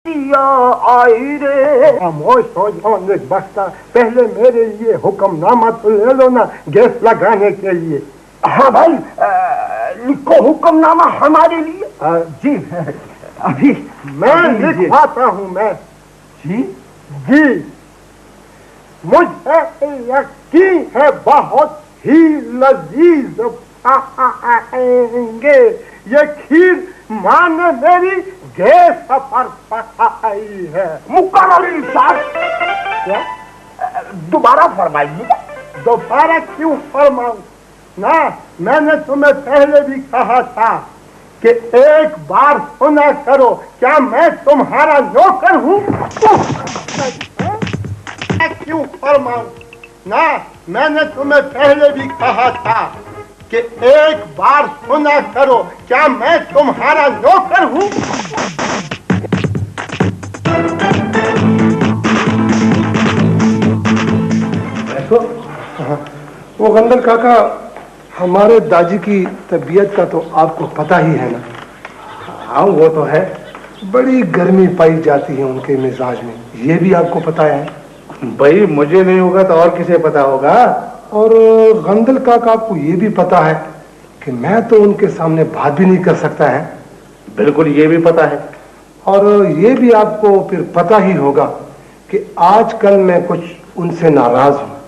आई रे खामोश हो जाओ बख्ता, पहले मेरे लिए हुक्मनामा तो ले लो ना गैस लगाने के लिए। हाँ भाई, लिखो हुक्मनामा हमारे लिए। जी अभी मैं लिखवाता हूँ। मैं जी जी मुझे यकीन है बहुत ही लजीज पाएंगे। ये खीर माँ ने मेरी गैस पर पकाई है। मुकर्रर साहब, क्या दोबारा फरमाइए। दोबारा क्यों फरमाऊं? ना, मैंने तुम्हें पहले भी कहा था कि एक बार सुना करो। क्या मैं तुम्हारा नौकर हूँ? क्यों फरमाऊं? ना, मैंने तुम्हें पहले भी कहा था कि एक बार सुना करो। क्या मैं तुम्हारा नौकर हूँ? वो गंदल काका, हमारे दादी की तबीयत का तो आपको पता ही है ना। हाँ वो तो है, बड़ी गर्मी पाई जाती है उनके मिजाज में, ये भी आपको पता है। भाई मुझे नहीं होगा तो और किसे पता होगा। और गंदल काका, आपको ये भी पता है कि मैं तो उनके सामने बात भी नहीं कर सकता है। बिल्कुल, ये भी पता है। और ये भी आपको फिर पता ही होगा कि आजकल मैं कुछ उनसे नाराज हूँ।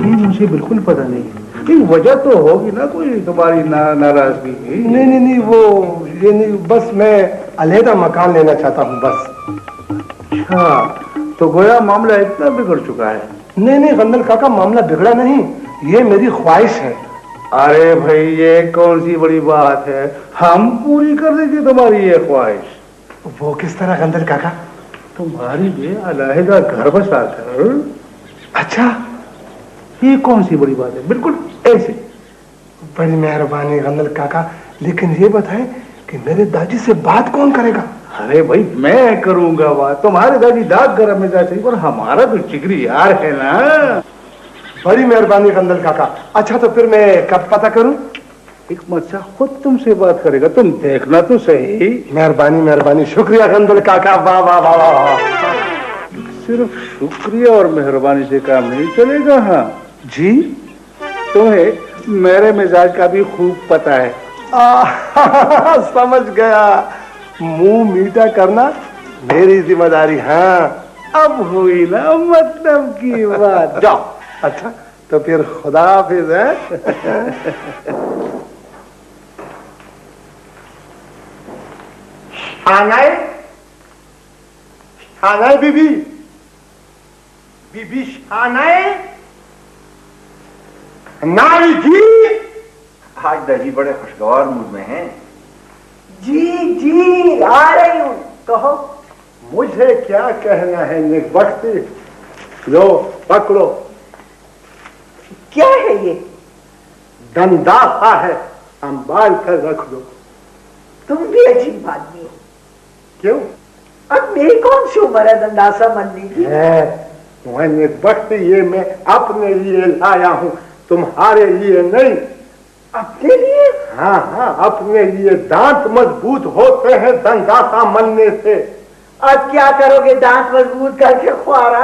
मुझे बिल्कुल पता नहीं, वजह तो होगी ना कोई तुम्हारी नाराजगी। नहीं, वो ये नहीं, बस मैं अलहदा मकान लेना चाहता हूँ बस। अच्छा, तो गोया मामला इतना बिगड़ चुका है। नहीं गंदल काका, मामला बिगड़ा नहीं, ये मेरी ख्वाहिश है। अरे भाई, ये कौन सी बड़ी बात है, हम पूरी कर देंगे तुम्हारी ये ख्वाहिश। वो किस तरह गंदल काका? तुम्हारी ये अलहदा घर बसा कर। अच्छा, ये कौन सी बड़ी बात है? बिल्कुल ऐसे। बड़ी मेहरबानी गंदल काका, लेकिन ये बताएं कि मेरे दादी से बात कौन करेगा? अरे भाई, मैं करूंगा बात। तुम्हारे दादी दाग गरम में जा चाहिए, और हमारा तो जिगरी यार है ना। बड़ी मेहरबानी गंदल काका। अच्छा, तो फिर मैं कब पता करूं? हिकमत शाह खुद तुमसे बात करेगा, तुम देखना तो सही। मेहरबानी, शुक्रिया गंदल काका। वाह वाह वाह वाह। सिर्फ शुक्रिया और मेहरबानी से काम नहीं चलेगा। हाँ जी, तुम्हें मेरे मिजाज का भी खूब पता है। समझ गया, मुंह मीठा करना मेरी जिम्मेदारी। हाँ, अब हुई ना मतलब की बात। जाओ। अच्छा, तो फिर खुदा हाफिज है। शानाए बीबी, बीबी शानाए, नारी जी। आज दादी बड़े खुशगवार मूड में हैं। जी आ रही हूँ, कहो। मुझे क्या कहना है निकबख्ती, लो पकड़ो। क्या है ये? दंदासा है, संभाल कर रख दो। तुम भी अजीब आदमी हो। क्यों? अब मेरी कौन सी उम्र है दंदासा बनने की? निकबख्ती, ये मैं अपने लिए लाया हूँ, तुम्हारे लिए नहीं। अपने लिए? हाँ, अपने लिए। दांत मजबूत होते हैं दंदासा मलने से। अब क्या करोगे दांत मजबूत करके ख्वारा?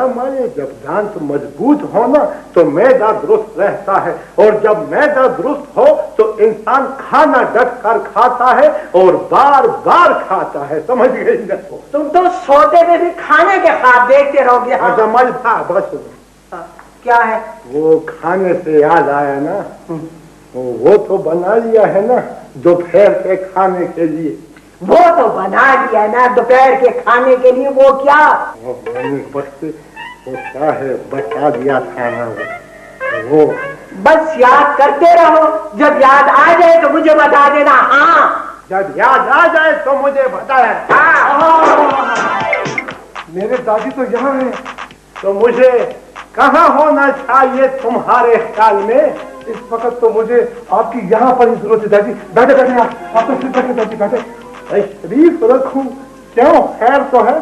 माने, जब दांत मजबूत हो ना तो मैदा दुरुस्त रहता है, और जब मैदा दुरुस्त हो तो इंसान खाना डट कर खाता है और बार बार खाता है। समझ गई ना? तुम तो सोते में भी खाने के ख्वाब देखते रहोगे। हाँ। समझ था बस। क्या है? वो खाने से याद आया ना, वो तो बना लिया है ना दोपहर के खाने के लिए। वो तो बना लिया ना दोपहर के खाने के लिए। वो क्या? वो क्या है, बता दिया था ना वो। बस याद करते रहो, जब याद आ जाए तो मुझे बता देना। हाँ, जब याद आ जाए तो मुझे बताया। मेरे दादी तो यहाँ है, तो मुझे कहाँ होना चाहिए तुम्हारे ख्याल में? इस वक्त तो मुझे आपकी यहाँ पर ही जरूरत है दादी। बैठे आप तो सिर्फ बैठे दादी, बैठे। शरीफ रखूं? क्यों, खैर तो है?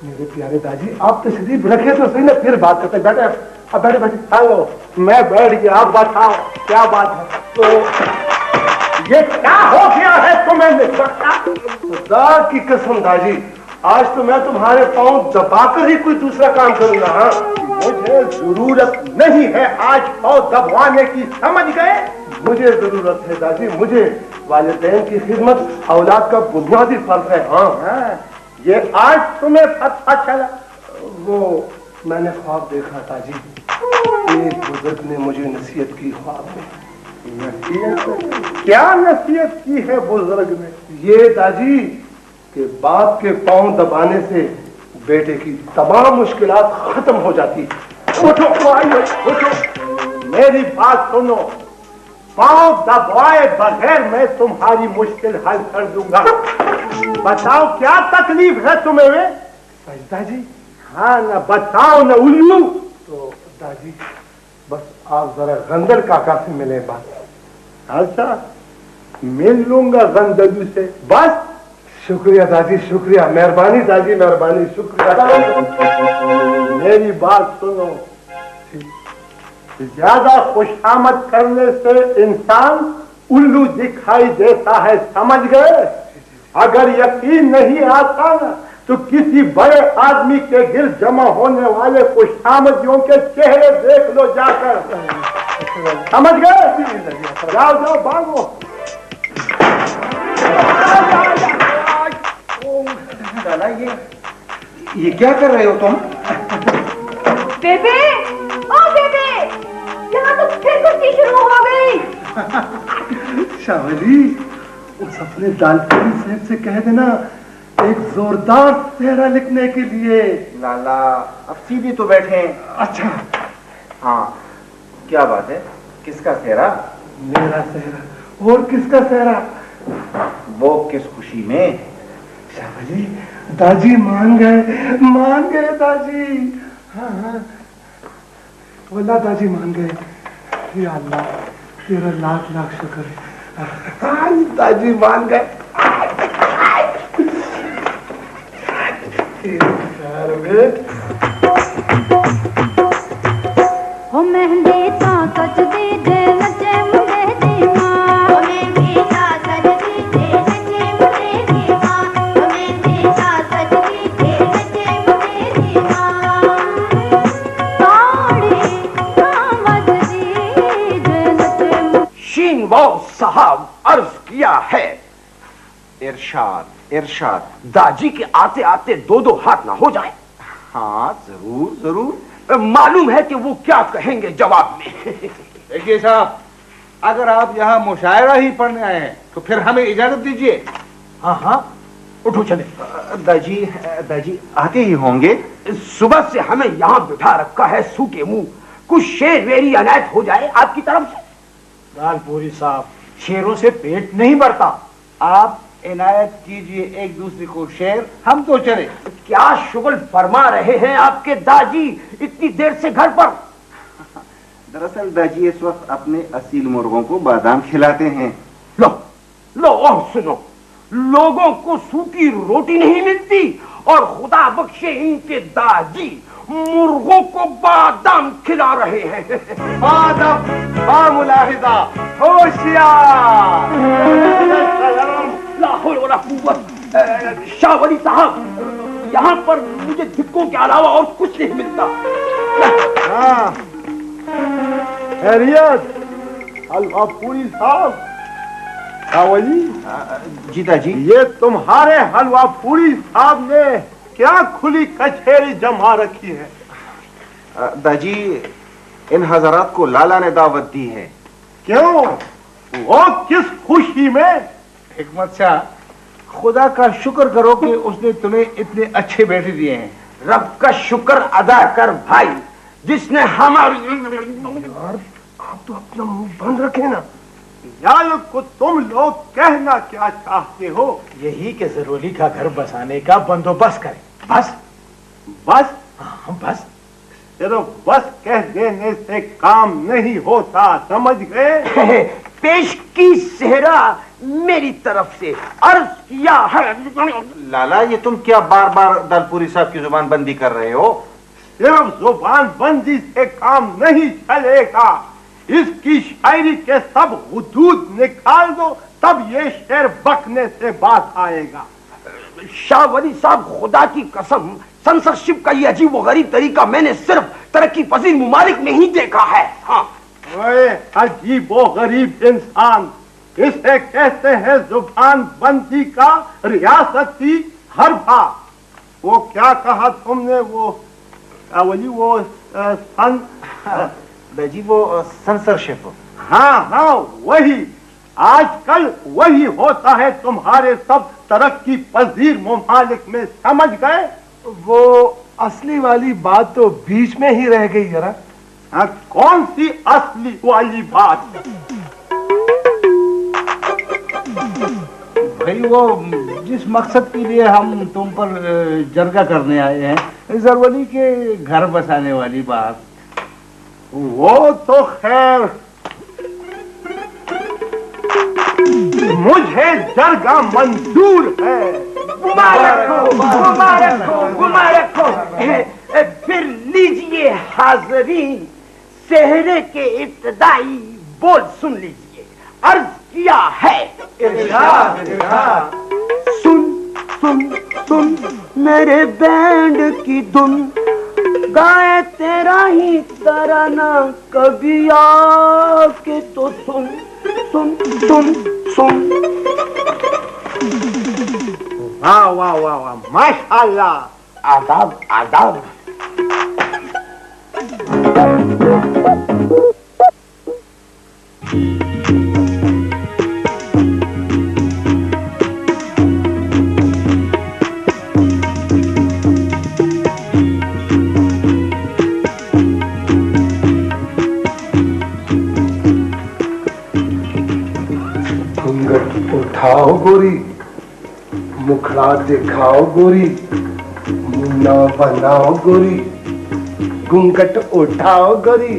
मेरे प्यारे दादी, आप तो शरीफ रखे तो सही ना, फिर बात करते। बैठे आप, बैठे। हेलो, मैं बैठ गया, आप बताओ क्या बात है? तो ये क्या हो गया है तुम्हें निस्बता? खुदा की कसम दाजी, आज तो मैं तुम्हारे पांव दबाकर ही कोई दूसरा काम करूंगा। हाँ, मुझे जरूरत नहीं है आज पांव दबवाने की, समझ गए? मुझे जरूरत है दादी, मुझे। वालिदैन की खिदमत औलाद का बुनियादी फर्ज है। हाँ, ये आज तुम्हें पता चला? वो मैंने ख्वाब देखा दादी, एक बुजुर्ग ने मुझे नसीहत की ख्वाब में। नसीहत? क्या नसीहत की है बुजुर्ग ने? ये दादी कि बाप के पांव दबाने से बेटे की तमाम मुश्किलात खत्म हो जाती। उठो, उठो, मेरी बात सुनो। पांव दबाए बगैर मैं तुम्हारी मुश्किल हल कर दूंगा। बताओ क्या तकलीफ है तुम्हें? दादी, हाँ ना, बताओ ना उल्लू। तो दादी बस आप जरा गंदल काका से मिले बात। अच्छा, मिल लूंगा गंदलू से, बस। शुक्रिया दादी, शुक्रिया, मेहरबानी दादी, मेहरबानी, शुक्रिया। मेरी बात सुनो, ज्यादा खुशामद करने से इंसान उल्लू दिखाई देता है, समझ गए? अगर यकीन नहीं आता ना तो किसी बड़े आदमी के गिर्द जमा होने वाले खुशामदियों के चेहरे देख लो जाकर, समझ गए? जाओ जाओ, भागो। लाला, ये क्या कर रहे हो तुम? बेबे, ओ बेबे, यहाँ तो फिर कुश्ती शुरू हो गई। शावली, उस अपने दालपुरी साहब से कह देना एक जोरदार सेहरा लिखने के लिए। लाला, अब सीधे तो बैठे। अच्छा, हाँ, क्या बात है? किसका सेहरा? मेरा सेहरा। और किसका सेहरा? वो किस खुशी में? शावली, दादी मान गए दादी। हाँ हाँ, वल्लाह दादी मान गए। या अल्लाह, तेरा लाख लाख शुक्र है। हाँ, दादी मान गए। हो मेहंदी ता सच दी जे नचे मुंडे दी मां। हो मेहंदी ता सच दी जे नचे मुंडे दी मां। हो मेहंदी ता सच दी जे नचे मुंडे दी मां। ताड़ी कामद दी जे नचे। शीनवाल साहब अर्ज किया है। इरशाद, इरशाद। दाजी के आते आते दो दो हाथ ना हो जाए। हाँ, जरूर जरूर। मालूम है कि वो क्या कहेंगे जवाब में। देखिए साहब, अगर आप यहाँ मुशायरा ही पढ़ने आए हैं तो फिर हमें इजाजत दीजिए। हाँ हाँ, उठो चले। दाजी आते ही होंगे। सुबह से हमें यहाँ बिठा रखा है सूखे मुंह। कुछ शेर वेरी अनायत हो जाए आपकी तरफ से। दालपुरी साहब, शेरों से पेट नहीं भरता। आप इनायत कीजिए एक दूसरे को शेर, हम तो चले। क्या शुगल फरमा रहे हैं आपके दाजी इतनी देर से घर पर? दरअसल दाजी इस वक्त अपने असील मुर्गों को बादाम खिलाते हैं। लो लो, और सुनो, लोगों को सूखी रोटी नहीं मिलती और खुदा बख्शे इनके दादी मुर्गों को बादाम खिला रहे हैं। बादाम, बामुलाहिदा, होशियार। लाहौल वला कुव्वत। शाह वली साहब, यहाँ पर मुझे धिक्कों के अलावा और कुछ नहीं मिलता। हाँ, खैरियत? हलवा पूरी साहब। सावली जी दाजी। ये तुम्हारे हलवा पूरी साहब ने क्या खुली कचहरी जमा रखी है? दाजी, इन हजरात को लाला ने दावत दी है। क्यों? वो किस खुशी में? हिकमत शाह, खुदा का शुक्र करो कि उसने तुम्हें इतने अच्छे बेटे दिए हैं। रब का शुक्र अदा कर भाई, जिसने हमारी। यार, आप तो अपना मुंह बंद रखे ना। यार को तुम लोग कहना क्या चाहते हो? यही के जरूरी का घर बसाने का बंदोबस्त करें। बस बस? हाँ, बस। सिर्फ बस कह देने से काम नहीं होता, समझ गए? पेश की सेहरा मेरी तरफ से अर्ज किया है। लाला, ये तुम क्या बार बार दालपुरी साहब की जुबान बंदी कर रहे हो? सिर्फ जुबान बंदी से काम नहीं चलेगा। इसकी शायरी के सब हुदूद निकाल दो तब ये शेर बकने से बात आएगा। शाह वली साहब, खुदा की कसम, सेंसरशिप का ये अजीब व गरीब तरीका मैंने सिर्फ तरक्की पजीर मुमालिक में ही देखा है। हाँ, ओए अजीब व गरीब इंसान, इसे कहते हैं जुबान बंदी का रियासती हरफा। वो क्या कहा तुमने? वो वली वो जी वो सेंसरशिप। हाँ हाँ, वही। आजकल वही होता है तुम्हारे सब तरक्की पजीर मुमालिक में, समझ गए? वो असली वाली बात तो बीच में ही रह गई जरा। कौन सी असली वाली बात? भाई वो जिस मकसद के लिए हम तुम पर जरगा करने आए हैं, जरवली के घर बसाने वाली बात। वो तो खैर मुझे जरगा मंजूर है। मुबारक हो, मुबारक हो, मुबारक हो। फिर लीजिए हाज़रीन, सेहरे के इब्तिदाई बोल सुन लीजिए। अर्ज किया है इरशाद, इरशाद। सुन सुन सुन मेरे बैंड की धुन, गाए तेरा ही तराना, कभी आके तो सुन सुन सुन सुन। वाह वाह वाह वाह, माशाअल्लाह। आदाब आदाब। घूंघट उठाओ गोरी, मुखड़ा दिखाओ गोरी, मुन्ना बनाओ गोरी, घूंघट उठाओ गोरी,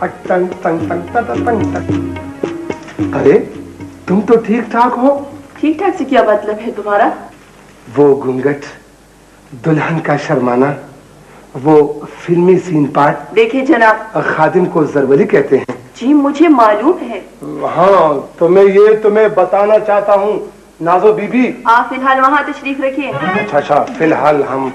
टंग टंग टंग टंग टंग टंग। अरे तुम तो ठीक ठाक हो। ठीक ठाक से क्या मतलब है तुम्हारा? वो घूंघट, दुल्हन का शर्माना, वो फिल्मी सीन पार्ट। देखिए जनाब, खादिम को जरवली कहते हैं। जी मुझे मालूम है। हाँ, तो मैं ये तुम्हें बताना चाहता हूँ नाजो बीबी। आप फिलहाल वहाँ तशरीफ रखिए। अच्छा, फिलहाल हम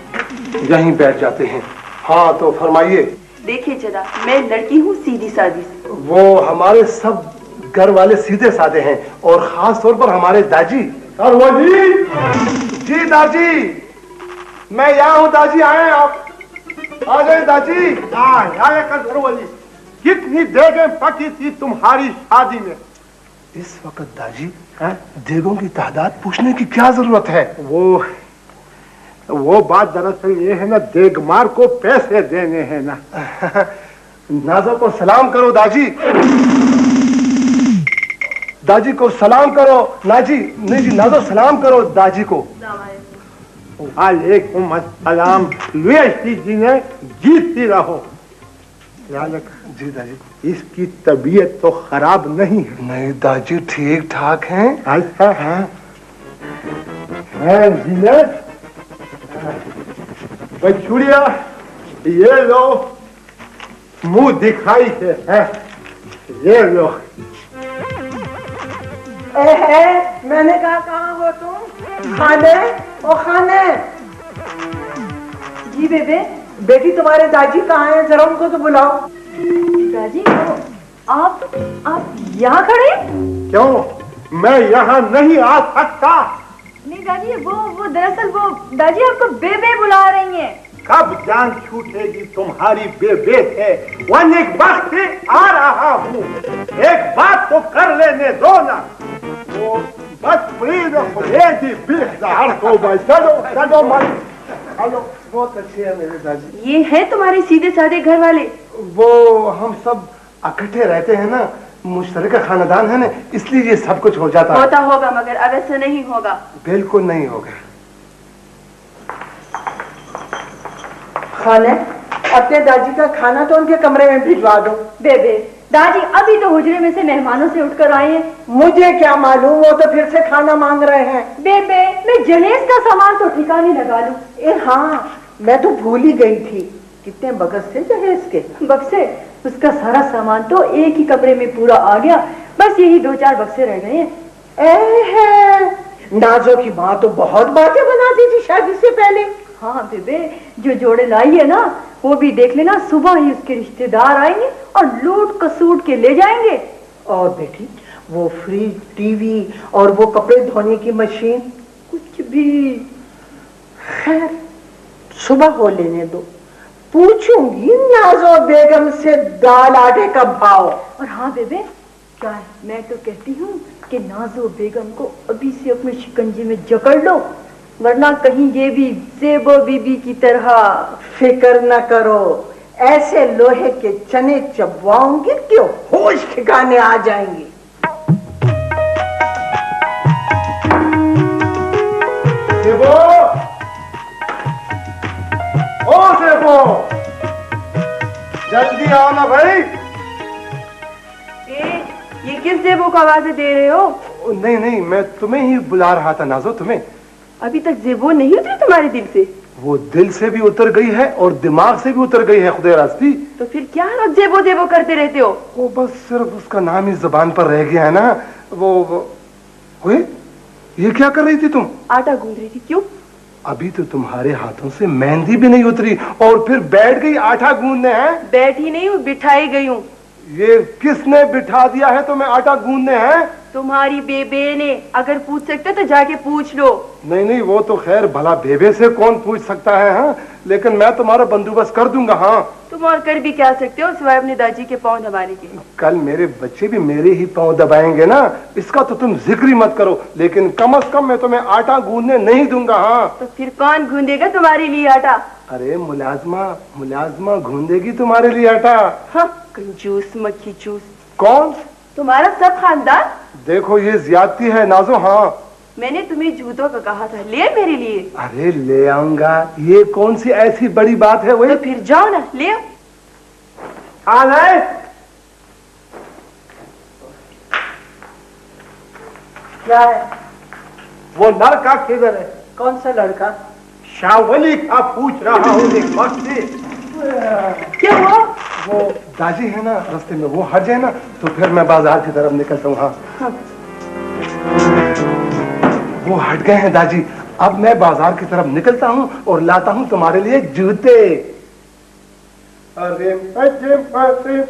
यहीं बैठ जाते हैं। हाँ तो फरमाइए। देखिए जनाब, मैं लड़की हूँ सीधी सादी। वो हमारे सब घर वाले सीधे साधे हैं, और खास तौर पर हमारे दाजी। जी दाजी, मैं यहाँ हूँ दाजी, आए आप। आ गए दाजी। जरवली, कितनी देगें पकी थी तुम्हारी शादी में? इस वक्त दाजी देगों की तादाद पूछने की क्या जरूरत है? वो बात दरअसल ये है ना, देगमार को पैसे देने हैं ना। नाजो को सलाम करो दाजी। दाजी को सलाम करो। नाजी नहीं जी, नाजो सलाम करो दाजी को। वालेकुम अस्सलाम। लुएसी जी ने जीतती रहो। जी दादी, इसकी तबीयत तो खराब नहीं है? नहीं दादी, ठीक ठाक हैं। अच्छा है जी। बछुड़िया, ये लो, मुंह दिखाई है, ये लो। मैंने कहा कहाँ हो तुम? खाने, ओ खाने। जी बेबे। बेटी तुम्हारे दादी कहाँ हैं? जरा उनको तो बुलाओ। दादी, आप यहाँ खड़े? क्यों, मैं यहाँ नहीं आ सकता? नहीं दादी, वो दरअसल वो दादी आपको बेबे बुला रही हैं। कब जान छूटेगी तुम्हारी बेबे से? वन एक वक्त से आ रहा हूँ, एक बात तो कर लेने दो ना। वो बस प्लीज चलो मत। हेलो, बहुत अच्छे हैं मेरे दादी। ये है तुम्हारे सीधे साधे घर वाले? वो हम सब इकट्ठे रहते हैं ना, मुश्तरका खानदान है ना, इसलिए ये सब कुछ हो जाता है। होता होगा, मगर अब ऐसा नहीं होगा। बिल्कुल नहीं होगा। खाने, अपने दादी का खाना तो उनके कमरे में भिजवा दो। बेबे, दादी अभी तो हुजरे में से मेहमानों से उठकर आए हैं। मुझे क्या मालूम, वो तो फिर से खाना मांग रहे हैं। बेबे, मैं जहेज का सामान तो ठिकाने लगा लूं। हाँ, मैं तो भूल ही गई थी। कितने बगस थे जहेज के? बक्से? उसका सारा सामान तो एक ही कमरे में पूरा आ गया, बस यही 2-4 बक्से रह गए हैं। नाजो की माँ तो बहुत बातें बनाती थी शादी से पहले। हाँ बेबे, जो जोड़े लाई है ना वो भी देख लेना, सुबह ही उसके रिश्तेदार आएंगे और लूट कसूट के ले जाएंगे। और बेटी वो फ्रिज, टीवी और वो कपड़े धोने की मशीन, कुछ भी। खैर सुबह हो लेने दो, पूछूंगी नाजो बेगम से दाल आटे का भाव। और हाँ बेबे, क्या है, मैं तो कहती हूँ कि नाजो बेगम को अभी से अपने शिकंजे में जकड़ लो, वरना कहीं ये भी ज़ेबो बीबी की तरह। फिक्र न करो, ऐसे लोहे के चने चबवाऊंगी क्यों होश ठिकाने आ जाएंगे। सेबो, ओ सेबो, जल्दी आओ ना भाई। ये किस ज़ेबो को आवाज़ें दे रहे हो? नहीं नहीं, मैं तुम्हें ही बुला रहा था नाजो, तुम्हें। अभी तक ज़ेबो नहीं उतरी तुम्हारे दिल से? वो दिल से भी उतर गई है और दिमाग से भी उतर गई है खुदा रास्ती। तो फिर क्या रोज ज़ेबो ज़ेबो करते रहते हो? वो बस सिर्फ उसका नाम ही जुबान पर रह गया है ना। वो ओए, ये क्या कर रही थी तुम? आटा गूंद रही थी। क्यों? अभी तो तुम्हारे हाथों से मेहंदी भी नहीं उतरी और फिर बैठ गई आटा गूंदने। हैं? बैठी नहीं हूँ, बिठाई गई हूँ। ये किसने बिठा दिया है तुम्हें आटा गूंदने? हैं? तुम्हारी बेबे ने। अगर पूछ सकते तो जाके पूछ लो। नहीं नहीं, वो तो खैर भला बेबे से कौन पूछ सकता है। हाँ, लेकिन मैं तुम्हारा बंदोबस्त कर दूंगा। हाँ, तुम और कर भी क्या सकते हो सिवाय अपने दादी के पाँव दबाने के? कल मेरे बच्चे भी मेरे ही पाँव दबाएंगे ना, इसका तो तुम जिक्र ही मत करो, लेकिन कम से कम मैं तुम्हें आटा गूंदने नहीं दूंगा। हाँ, तो फिर कौन गूंदेगा तुम्हारे लिए आटा? अरे मुलाजमा गूंदेगी तुम्हारे लिए आटा। हाँ, कंजूस मक्खी चूस। कौन? तुम्हारा सब खानदान। देखो ये ज्यादती है नाजो। हाँ, मैंने तुम्हें जूतों का कहा था, ले मेरे लिए। अरे ले आऊंगा, ये कौन सी ऐसी बड़ी बात है? वही तो फिर जाओ ना, ले आओ। क्या है? वो लड़का किधर है? कौन सा लड़का? शावली का पूछ रहा हूँ एक वक्त से। क्या हुआ? वो दाजी है ना रास्ते में, वो हट जाए ना तो फिर मैं बाजार की तरफ निकलता हूँ। हाँ, वो हट गए हैं दाजी। अब मैं बाजार की तरफ निकलता हूँ और लाता हूँ तुम्हारे लिए जूते। अरे पश्चिम पड़े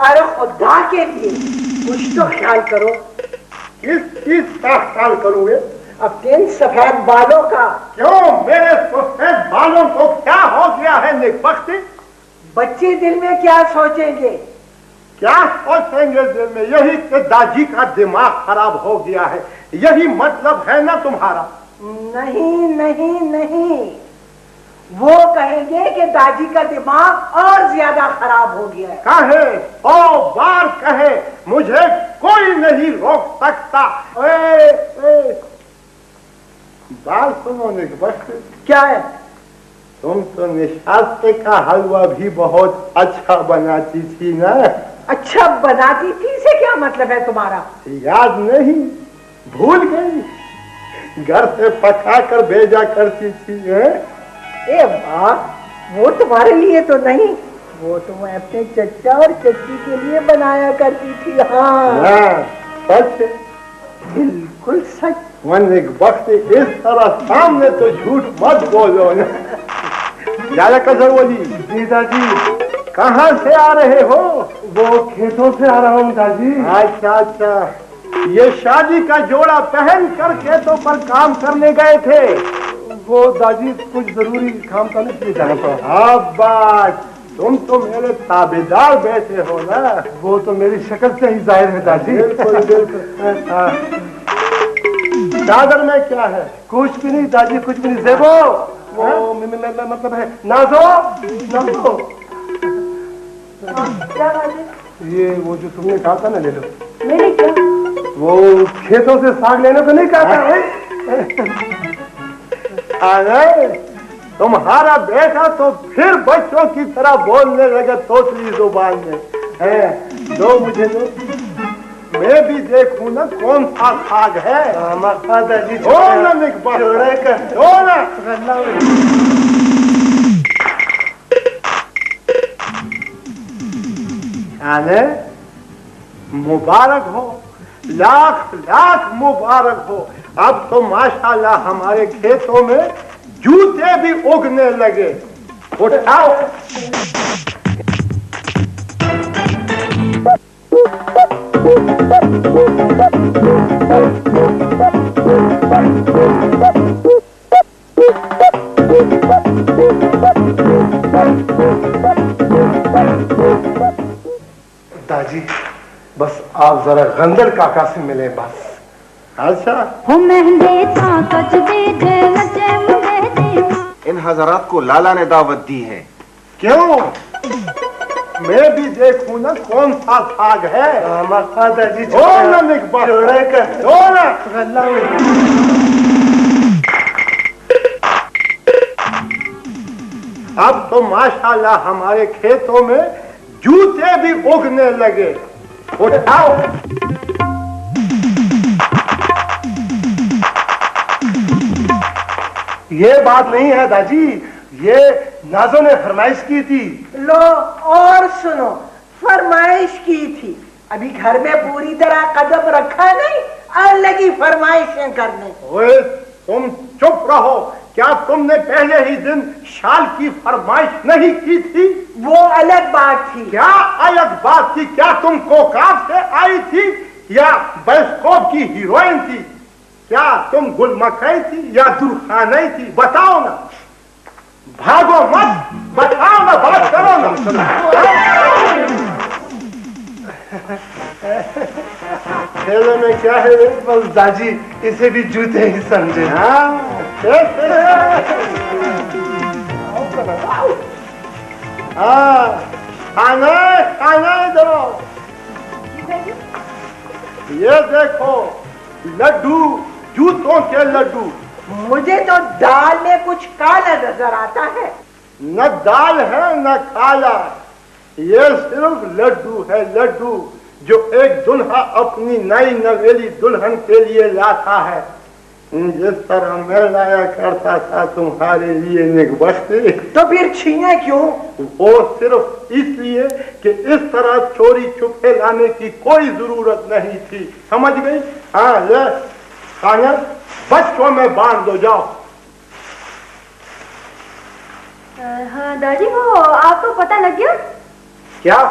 अरे खुदा के लिए कुछ तो ख्याल करो। किस चीज का ख्याल करूंगे? अपने इन सफेद बालों का। क्यों, मेरे सफेद बालों को क्या हो गया है निकबख्ती? बच्चे दिल में क्या सोचेंगे? क्या सोचेंगे दिल में? यही कि दादी का दिमाग खराब हो गया है, यही मतलब है ना तुम्हारा? नहीं नहीं नहीं, वो कहेंगे कि दादी का दिमाग और ज्यादा खराब हो गया है। कहे, 100 बार कहे, मुझे कोई नहीं रोक सकता। बात सुनो निकबख्ती। क्या है? तुम तो निशास्ते का हलवा भी बहुत अच्छा बनाती थी ना? अच्छा बनाती थी से क्या मतलब है तुम्हारा? याद नहीं, भूल गई? घर से पका कर भेजा करती थी। ए वाह, वो तुम्हारे लिए तो नहीं, वो तो मैं अपने चचा और चच्ची के लिए बनाया करती थी। हाँ सच, बिल्कुल सच। निकबख्ती, इस तरह सामने तो झूठ मत बोलो ना। क्या कसर बोली? जी दादी। कहाँ से आ रहे हो? वो खेतों से आ रहा हूँ दादी। अच्छा अच्छा, ये शादी का जोड़ा पहन कर खेतों पर काम करने गए थे? वो दादी कुछ जरूरी काम करने के लिए जाना पड़ा। अब तुम तो मेरे ताबेदार बैठे हो ना? वो तो मेरी शक्ल से ही जाहिर है दादी। बिल्कुल बिल्कुल। चादर में क्या है? कुछ भी नहीं दादी, कुछ भी नहीं। ज़ेबो, वो मतलब है नाजो। क्या बात है? ये वो जो तुमने कहा था ना, ले लो। मैंने क्या? वो खेतों से साग लेने को नहीं कहा था? अरे तुम्हारा बेटा तो फिर बच्चों की तरह बोलने लगे तोतली जुबान में है। दो मुझे दो, मैं भी देखूं ना कौन सा साग है। दादी दो ना निकबख्ती, दो ना। अरे मुबारक हो, लाख लाख मुबारक हो। अब तो माशाल्लाह हमारे खेतों में जूते भी उगने लगे। उठाओ। दादी बस आप जरा गंदल काका से मिले बस। अच्छा इन हजरात को लाला ने दावत दी है। क्यों? मैं भी देखूं ना कौन सा साग है। दादी अब तो माशाल्लाह हमारे खेतों में जूते भी उगने लगे। उठाओ। ये बात नहीं है दादी, ये नाजो ने फरमाइश की थी। लो और सुनो, फरमाइश की थी। अभी घर में पूरी तरह कदम रखा नहीं और लगी फरमाइशें करने। ओए तुम चुप रहो। क्या तुमने पहले ही दिन शाल की फरमाइश नहीं की थी? वो अलग बात थी। क्या अलग बात थी? क्या तुम कोकाब से आई थी या बायोस्कोप की हीरोइन थी? क्या तुम गुलमकई थी या दुर्खानई थी? बताओ ना, भागो मत, बताओ ना, बात करो ना। खेल में क्या है? बस दादी इसे भी जूते ही समझे। खाना दो। ये देखो लड्डू, जूतों के लड्डू। मुझे तो दाल में कुछ काला नजर आता है। न दाल है न काला, ये सिर्फ लड्डू है, लड्डू जो एक दुल्हा अपनी नई नवेली दुल्हन के लिए लाता है। जिस तरह मैं लाया करता था तुम्हारे लिए निकबख्ते। तो फिर छीने क्यों? वो सिर्फ इसलिए कि इस तरह चोरी छुपे लाने की कोई जरूरत नहीं थी। समझ गई? हाँ ले खाना बच्चों में बांध दो, जाओ। हाँ दादी, वो आपको पता लग गया क्या?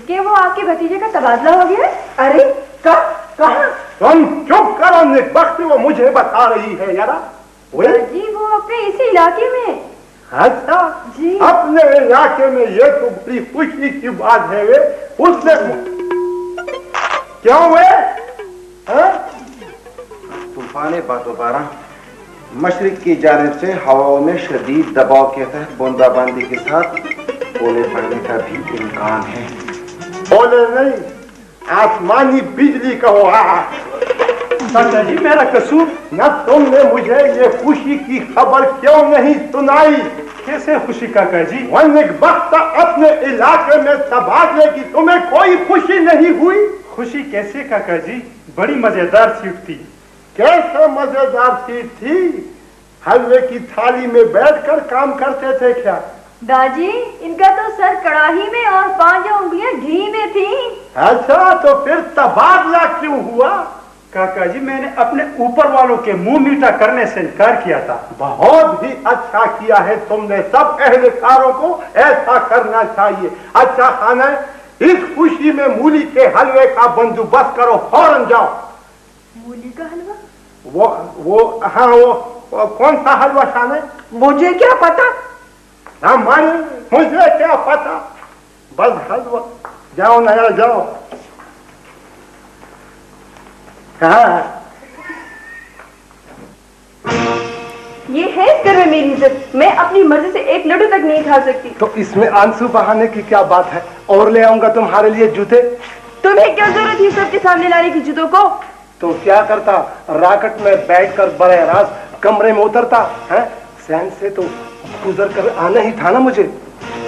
कि वो आपके भतीजे का तबादला हो गया? अरे कब, कहाँ? तुम चुप करो निकबख्ती, वो मुझे बता रही है यारा। दादी वो अपने इसी इलाके में। अच्छा जी। अपने इलाके में, ये तो बड़ी खुशी की बात है। वे उसने क्यों हुए? तूफान बातोबारा मशरिक की जानिब से हवाओं में शदीद दबाव के तहत बूंदाबांदी के साथ ओले पड़ने का भी इम्कान है। ओले नहीं, आसमानी बिजली कहो। चाचा जी मेरा कसूर? न तुमने मुझे ये खुशी की खबर क्यों नहीं सुनाई? कैसे खुशी काका जी? वक्त अपने इलाके में तबादले की तुम्हें कोई खुशी नहीं हुई? खुशी कैसे काका जी? बड़ी मजेदार सीट थी। कैसे मजेदार सीट थी? हलवे की थाली में बैठकर काम करते थे क्या? दादी इनका तो सर कड़ाही में और 5 उंगलियां घी में थी। अच्छा तो फिर तबादला क्यों हुआ? काका जी मैंने अपने ऊपर वालों के मुंह मीठा करने से इनकार किया था। बहुत ही अच्छा किया है तुमने। सब अहलकारों को ऐसा करना चाहिए। अच्छा खाना, इस खुशी में मूली के हलवे का बंदोबस्त करो, फौरन जाओ। मूली का हलवा? वो हाँ वो कौन सा हलवा खाना? मुझे क्या पता? हाँ मानी, मुझे क्या पता, बस हलवा। जाओ नया जाओ। हाँ ये है इस घर में मेरी इज्जत। मैं अपनी मर्जी से एक लड्डू तक नहीं खा सकती। तो इसमें आंसू बहाने की क्या बात है? और ले आऊंगा तुम्हारे लिए जूते। तुम्हें क्या जरूरत थी सबके सामने लाने की जूतों को? तो क्या करता, राकेट में बैठकर बड़े राज कमरे में उतरता है। सहन से तो गुजर कर आना ही था ना मुझे।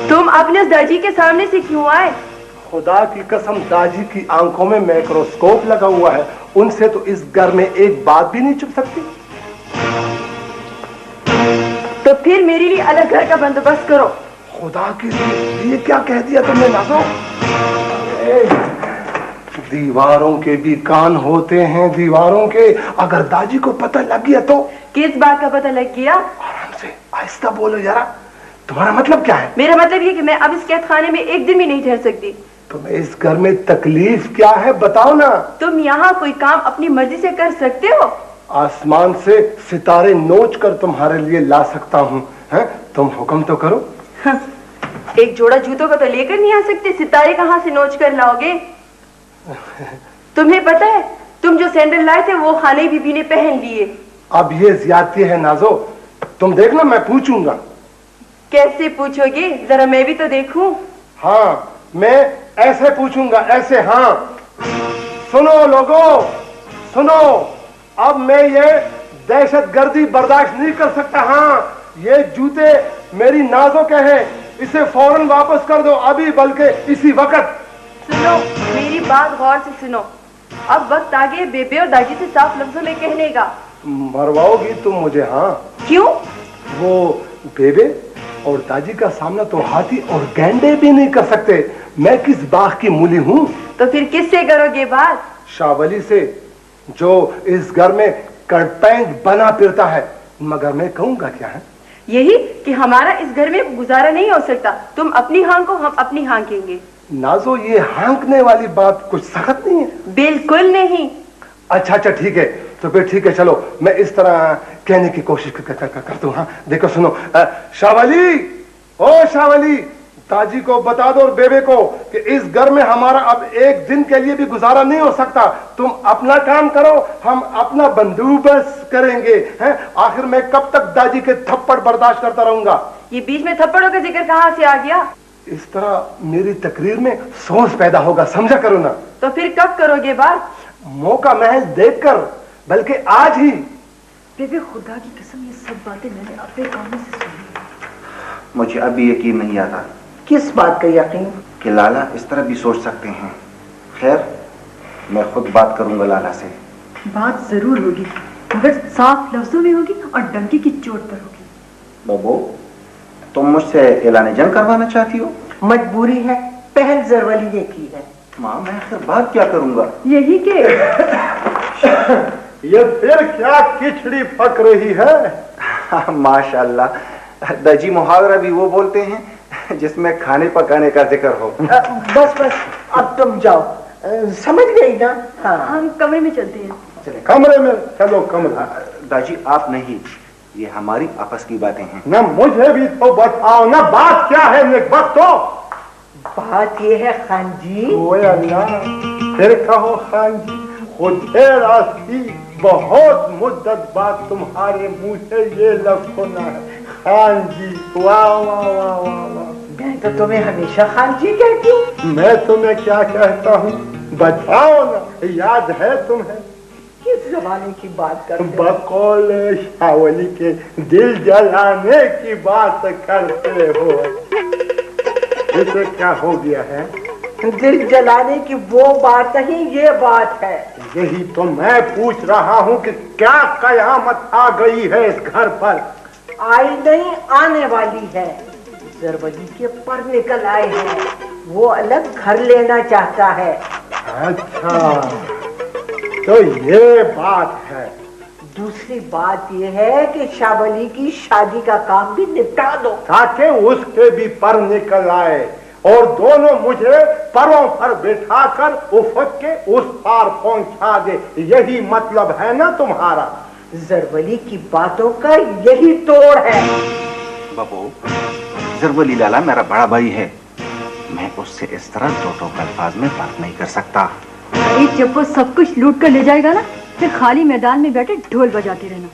तुम अपने दादी के सामने से क्यों आए? खुदा की कसम, दादी की आंखों में माइक्रोस्कोप लगा हुआ है, उनसे तो इस घर में एक बात भी नहीं छुप सकती। तो फिर मेरे लिए अलग घर का बंदोबस्त करो। खुदा की, ये क्या कह दिया तुमने नाज़ो? दीवारों के भी कान होते हैं, दीवारों के। अगर दादी को पता लग गया तो? किस बात का पता लग गया? आराम से, आहिस्ता बोलो जरा। तुम्हारा मतलब क्या है? मेरा मतलब ये कि मैं अब इस कैद खाने में एक दिन भी नहीं ठहर सकती। तुम्हें इस घर में तकलीफ क्या है बताओ ना। तुम यहाँ कोई काम अपनी मर्जी से कर सकते हो? आसमान से सितारे नोच कर तुम्हारे लिए ला सकता हूँ, हैं? तुम हुक्म तो करो। हाँ, एक जोड़ा जूतों का तो लेकर नहीं आ सकते, सितारे कहाँ से नोच कर लाओगे? तुम्हें पता है, तुम जो सैंडल लाए थे वो खाने बीबी ने पहन लिए। अब ये ज्यादती है नाजो, तुम देखना मैं पूछूंगा। कैसे पूछोगे, जरा मैं भी तो देखूं। हाँ, मैं ऐसे पूछूंगा, ऐसे। हाँ सुनो लोगों, सुनो, अब मैं ये दहशतगर्दी बर्दाश्त नहीं कर सकता। हाँ, ये जूते मेरी नाजो के हैं, इसे फौरन वापस कर दो, अभी, बल्कि इसी वक्त। सुनो, मेरी बात गौर से सुनो। अब वक्त आ गया बेबे और दादी से साफ लफ्जों में कहने का। मरवाओगी तुम मुझे? हाँ। क्यों? वो बेबे और दादी का सामना तो हाथी और गैंडे भी नहीं कर सकते। मैं किस बाग की मूली हूँ? तो फिर किससे करोगे बात? शावली से, जो इस घर में कड़पैंग बना फिरता है। मगर मैं कहूँगा क्या है? यही कि हमारा इस घर में गुजारा नहीं हो सकता। तुम अपनी हाँको, हम अपनी हाँकेंगे। नाजो, ये हाँकने वाली बात कुछ सख्त नहीं है? बिल्कुल नहीं। अच्छा अच्छा, ठीक है, तो फिर ठीक है, चलो मैं इस तरह कहने की कोशिश कर दूं। हाँ देखो, सुनो, शावली, ओ शावली, ताजी को बता दो और बेबे को कि इस घर में हमारा अब एक दिन के लिए भी गुजारा नहीं हो सकता। तुम अपना काम करो, हम अपना बंदोबस्त करेंगे। हैं? आखिर मैं कब तक दादी के थप्पड़ बर्दाश्त करता रहूंगा? ये बीच में थप्पड़ों का जिक्र कहाँ से आ गया? इस तरह मेरी तकरीर में सोच पैदा होगा, समझा करो ना। तो फिर कब करोगे बात? मौका महज देखकर, बल्कि आज ही। बेबे, खुदा की कसम, ये सब बातें मैंने अपने कानों से सुनी। मुझे अभी यकीन नहीं आता। किस बात का यकीन? कि लाला इस तरह भी सोच सकते हैं। खैर, मैं खुद बात करूंगा लाला से। बात जरूर होगी, मगर साफ लफ्जों में होगी और डंके की चोट पर होगी। बाबू, तुम मुझसे ऐलान जंग करवाना चाहती हो? मजबूरी है, पहल जरवली ने की है। माँ, मैं आखिर बात क्या करूंगा? यही के ये फिर क्या खिचड़ी पक रही है? माशाल्लाह, दजी मुहावरा भी वो बोलते हैं जिसमें खाने पकाने का जिक्र हो। बस बस, अब तुम जाओ, समझ गई ना? हाँ, हम कमरे में चलते हैं। चले कमरे में चलो, कमरा। दाजी, आप नहीं, ये हमारी आपस की बातें हैं ना। मुझे भी तो बताओ ना, बात क्या है? बस तो बात ये है खान जी। ओए अल्लाह, फिर कहो खान जी। खुदे रास्ती बहुत मुद्दत बाद तुम्हारे मुंह से ये लफ्ज सुना है, खान जी। वाह वाह वाह वाह वाह। मैं तो तुम्हें हमेशा खान जी कहती हूँ। मैं तुम्हें क्या कहता हूँ बताओ ना, याद है तुम्हें? किस जमाने की बात करते हो? बकौल शावली के दिल जलाने की बात करते हो। इसे क्या हो गया है? दिल जलाने की वो बात नहीं, ये बात है। यही तो मैं पूछ रहा हूँ कि क्या कयामत आ गई है इस घर पर? आई नहीं, आने वाली है। जरवली के पर निकल आए हैं, वो अलग घर लेना चाहता है। अच्छा, तो ये बात है। दूसरी बात ये है कि शावली की शादी का काम भी निपटा दो, ताकि उसके भी पर निकल आए और दोनों मुझे परों पर बिठाकर उफक के उस पार पहुंचा दे। यही मतलब है ना तुम्हारा? जरवली की बातों का यही तोड़ है। बाबू, जरवली लाला मेरा बड़ा भाई है, मैं उससे इस तरह दो अल्फाज में बात नहीं कर सकता। जब वो सब कुछ लूट कर ले जाएगा ना, फिर खाली मैदान में बैठे ढोल बजाते रहना।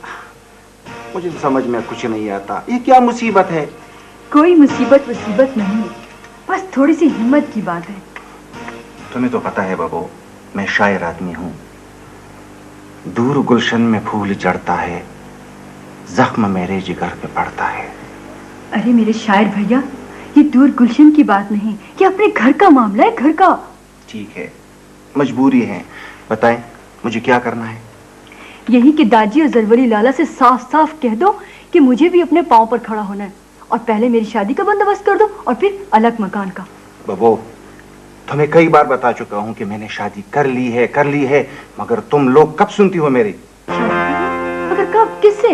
मुझे तो समझ में कुछ नहीं आता, ये क्या मुसीबत है? कोई मुसीबत नहीं, बस थोड़ी सी हिम्मत की बात है। तुम्हें तो पता है बाबू, मैं शायर आदमी हूँ। दूर गुलशन में फूल जड़ता है, जख्म मेरे जिगर पे पड़ता है। अरे मेरे शायर भैया, ये दूर गुलशन की बात नहीं, ये अपने घर का मामला है, घर का। ठीक है, मजबूरी है, बताएं मुझे क्या करना है? यही कि दादी और जरवली लाला से साफ साफ कह दो कि मुझे भी अपने पांव पर खड़ा होना है, और पहले मेरी शादी का बंदोबस्त कर दो और फिर अलग मकान का। बाबू, तुम्हें कई बार बता चुका हूं कि मैंने शादी कर ली है, मगर तुम लोग कब सुनती हो मेरी? मगर कब, किससे?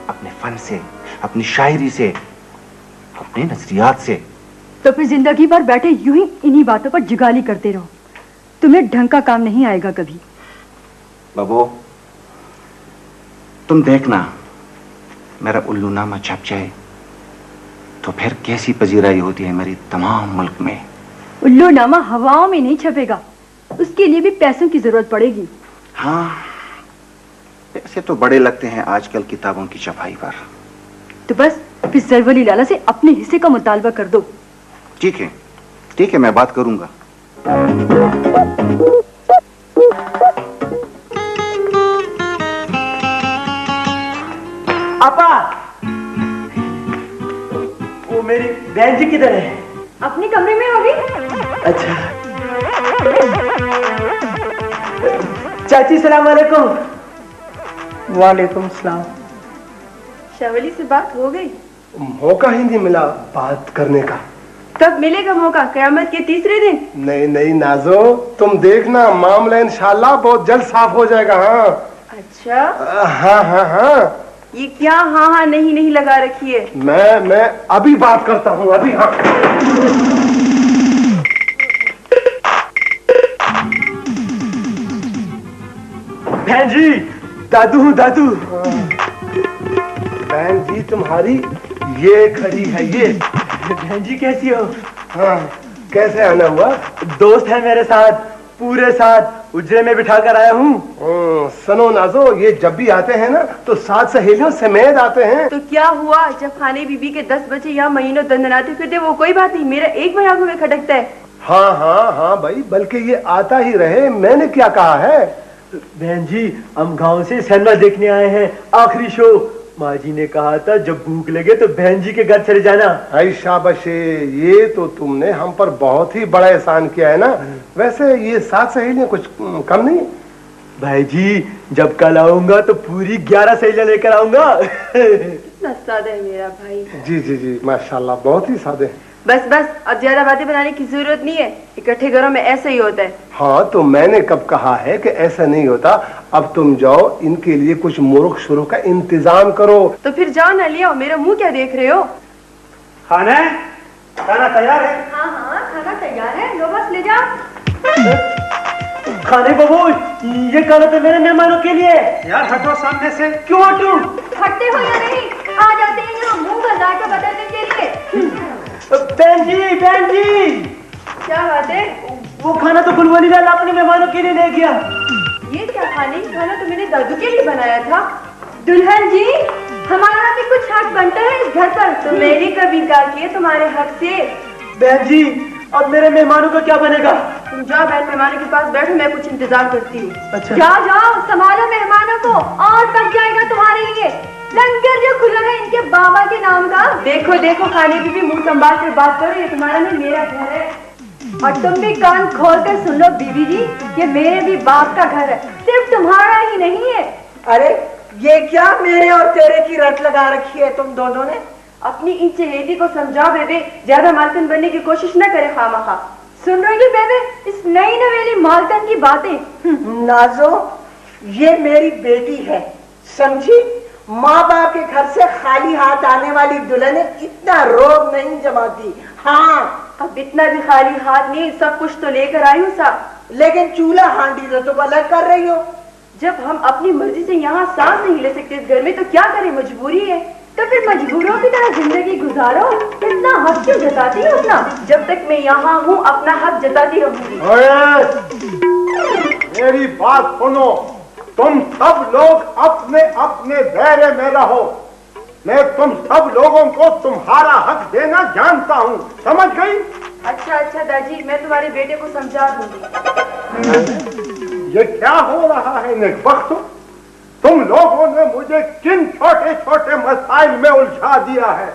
अपने फन से, अपनी शायरी से, अपने नजरियात से। तो फिर जिंदगी भर बैठे यूं ही इन्हीं बातों पर जुगाली करते रहो, तुम्हें ढंग का काम नहीं आएगा कभी। बाबू, तुम देखना मेरा उल्लूनामा छप जाए तो फिर कैसी पजीराई होती है मेरी तमाम मुल्क में। उल्लूनामा हवाओं में नहीं छपेगा, उसके लिए भी पैसों की जरूरत पड़ेगी। हाँ, पैसे तो बड़े लगते हैं आजकल किताबों की छपाई पर। तो बस फिर सरवली लाला से अपने हिस्से का मुतालबा कर दो। ठीक है, मैं बात करूंगा। आपा, वो मेरी बहन जी किधर है? अपने कमरे में होगी। अच्छा। चाची सलाम वालेकुम। वालेकुम सलाम। शवली से बात हो गई? मौका ही नहीं मिला बात करने का। कब मिलेगा मौका? कयामत के तीसरे दिन? नहीं नाजो, तुम देखना मामला इंशाल्लाह बहुत जल्द साफ हो जाएगा। हाँ अच्छा। हाँ। ये क्या हाँ नहीं लगा रखी है? मैं अभी बात करता हूँ, अभी। हाँ, बहन जी, दादू हूँ दादू। बहन जी तुम्हारी ये खड़ी है, ये। बहन जी कैसी हो? हाँ, कैसे आना हुआ? दोस्त है मेरे साथ, पूरे साथ उजरे में बिठा कर आया हूँ। सुनो नाजो, ये जब भी आते हैं ना तो साथ सहेलियों समेत आते हैं। तो क्या हुआ, जब खाने बीबी के 10 बजे यहाँ महीनों दंदनाते फिरते वो कोई बात नहीं, मेरा एक बार आंखों में खटकता है। हाँ भाई, बल्कि ये आता ही रहे, मैंने क्या कहा है? बहन जी, हम गांव से सिनेमा देखने आए हैं, आखिरी शो। माँ जी ने कहा था जब भूख लगे तो बहन जी के घर चले जाना। आई शाबाशे, ये तो तुमने हम पर बहुत ही बड़ा एहसान किया है ना। वैसे ये सात सहेलियां कुछ कम नहीं? भाई जी, जब कल आऊंगा तो पूरी 11 सहेलियां लेकर आऊंगा। कितना सादा है मेरा भाई। जी, माशाल्लाह, बहुत ही सादे। बस अब ज्यादा बातें बनाने की जरूरत नहीं है, इकट्ठे घरों में ऐसा ही होता है। हाँ, तो मैंने कब कहा है कि ऐसा नहीं होता? अब तुम जाओ, इनके लिए कुछ मुर्ग शुरू का इंतजाम करो। तो फिर जाओ ना, ले आओ। मेरा मुंह क्या देख रहे हो? खाना तैयार है? हाँ, खाना तैयार है, लो बस ले जाओ। खाने बबू, ये खाना तो मेरे मेहमानों के लिए। यार हटो सामने से। क्यों हटूं? हटते हो या नहीं? आ जाते हैं यहाँ मुंह का जायका बदलने के लिए। बहन जी, क्या बात है? वो खाना तो गुलवली लाल अपने मेहमानों के लिए ले गया। ये क्या खाना तो मैंने दादू के लिए बनाया था। दुल्हन जी, हमारा भी कुछ हक बनता है इस घर पर, तो मैंने कभी इनकार किया तुम्हारे हक से। बहन जी, अब मेरे मेहमानों का क्या बनेगा? तुम जाओ, बहन मेहमानों के पास बैठो, मैं कुछ इंतजाम करती हूँ। अच्छा। जाओ, संभालो मेहमानों को, और पक जाएगा तुम्हारे लिए लंगर जो खुला है इनके बाबा के नाम का। देखो खाने की भी मुंह संभाल कर बात करो, ये तुम्हारा नहीं मेरा घर है। और तुम भी कान खोल कर सुन लो बीबी जी, ये मेरे भी बाप का घर है, सिर्फ तुम्हारा ही नहीं है। अरे ये क्या मेरे और तेरे की रट लगा रखी है तुम दोनों ने? अपनी इन चहेती को समझाओ बेबे, ज्यादा मालकन बनने की कोशिश न करे खामखा। सुन रही है बेबे इस नई नवेली मालकन की बातें? नाजो, ये मेरी बेटी है, समझी? माँ बाप के घर से खाली हाथ आने वाली दुल्हन इतना रोब नहीं जमाती। हाँ, अब इतना भी खाली हाथ नहीं, सब कुछ तो लेकर आई हूँ साहब। लेकिन चूल्हा हांडी तो तुम अलग कर रही हो। जब हम अपनी मर्जी से यहाँ सांस नहीं ले सकते इस घर में, तो क्या करें, मजबूरी है। तो फिर मजबूरों की तरह जिंदगी गुजारो। इतना हक क्यों जताती हो अपना? जब तक मैं यहाँ हूँ अपना हक जताती रहूंगी। मेरी बात सुनो, तुम सब लोग अपने अपने दायरे में रहो। मैं तुम सब लोगों को तुम्हारा हक देना जानता हूँ, समझ गई? अच्छा दादी, मैं तुम्हारे बेटे को समझा दूंगी। ये क्या हो रहा है नेकबख्त? तुम लोगों ने मुझे किन छोटे छोटे मसाइल में उलझा दिया है?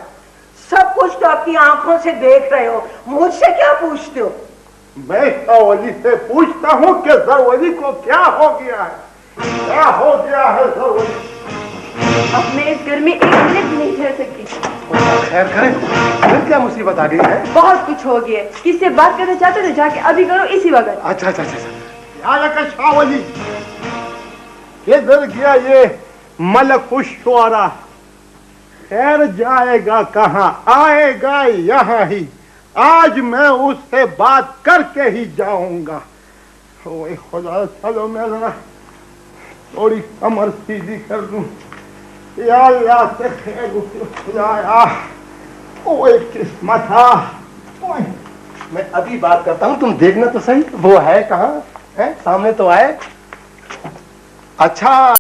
सब कुछ तो अपनी आंखों से देख रहे हो, मुझसे क्या पूछते हो? मैं सरवली से पूछता हूँ कि सरवली को क्या हो गया है? क्या हो गया है सरवली? अब मैं इस घर में एक मिनट भी नहीं ठहर सकती। खैर करें, फिर क्या मुसीबत आ गई है? बहुत कुछ हो गया। किससे बात करना चाहते हो तो जाके अभी करो इसी वक्त। अच्छा अच्छा अच्छा। याद रखा शाहवली, किधर गया ये मलकुश्वारा? खैर जाएगा कहाँ, आएगा यहाँ ही। आज मैं उससे बात करके ही जाऊंगा। ओए खुदा, चलो मैं जरा थोड़ी कमर सीधी कर दूं। या अल्लाह से खैर खुदाया, ओए किस्मत। मैं अभी बात करता हूँ, तुम देखना तो सही वो है कहाँ है। सामने तो आए। अच्छा